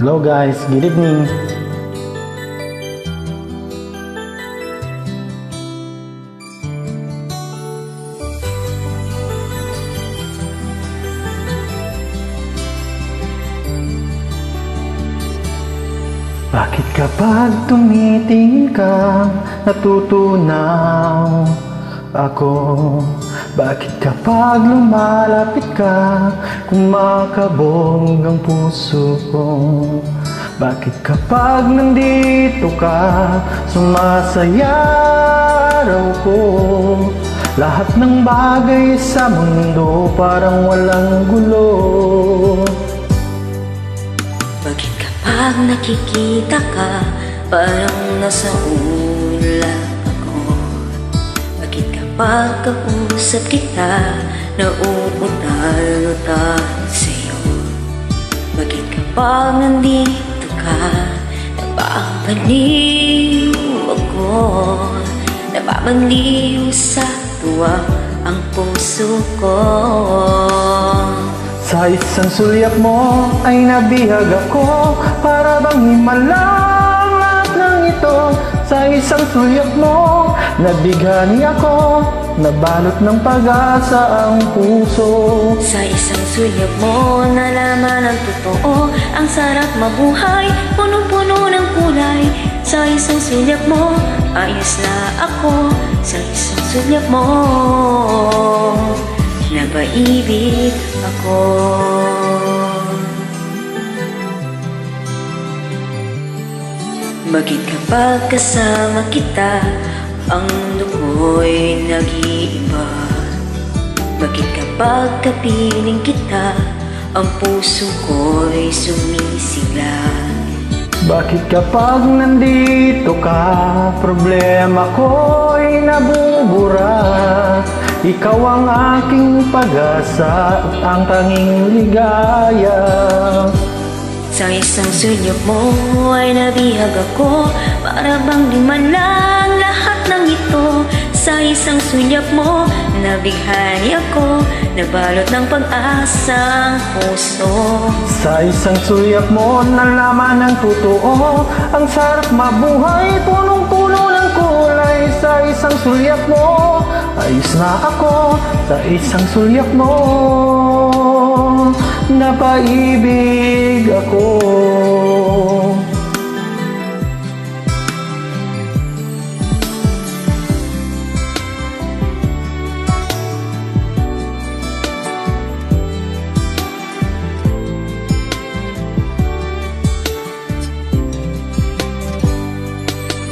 Hello guys, good evening. Bakit kapag tumitingin ka, natutunaw ako? Bakit kapag lumalapit ka, kumakabog ang puso ko? Bakit kapag nandito ka, sumasaya araw ko? Lahat ng bagay sa mundo parang walang gulo. Bakit kapag nakikita ka, parang nasa ulap ako? Bakit kapag kausap kita, nauutal-utal sa'yo? Bakit kapag nandito ka, nababaliw ako? Nababaliw sa tuwa ang puso ko. Sa isang sulyap mo ay nabihag ako, para bang himalang lahat ng ito. Sa isang sulyap mo, nabighani ako, nabalot ng pag-asa ang puso. Sa isang sulyap mo, nalaman ang totoo, ang sarap mabuhay, punong-puno ng kulay. Sa isang sulyap mo, ayos na ako. Sa isang sulyap mo, napaibig ako. Bakit kapag kasama kita, ang mundo ko'y nag-iiba? Bakit kapag kapiling kita, ang puso ko'y sumisigla? Bakit kapag nandito ka, problema ko'y nabubura? Ikaw ang aking pag-asa at ang tanging ligaya. Sa isang sulyap mo ay nabihag ako, para bang di man lang lahat ng ito. Sa isang sulyap mo, nabighani ako, nabalot ng pag-asang puso. Sa isang sulyap mo, nalaman ng totoo, ang sarap mabuhay, punong-puno ng kulay. Sa isang sulyap mo, ayos na ako. Sa isang sulyap mo, napaibig ako.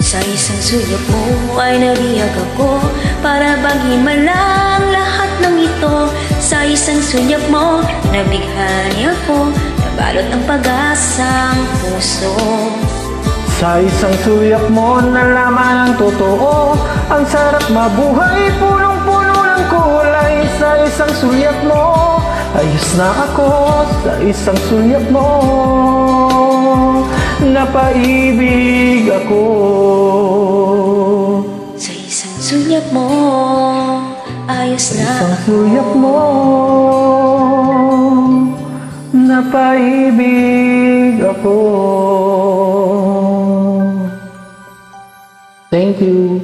Sa isang sulyap mo ay nabihag ako, para bang himalang lahat ng ito. Sa isang sulyap mo, nabighani ako, nabalot ng pag-asang puso. Sa isang sulyap mo, nalaman ang totoo, ang sarap mabuhay, punong-puno ng kulay. Sa isang sulyap mo, ayos na ako. Sa isang sulyap mo, napaibig ako. Sa isang sulyap mo, ayos na Isang ako. sulyap mo, napaibig ako. Thank you.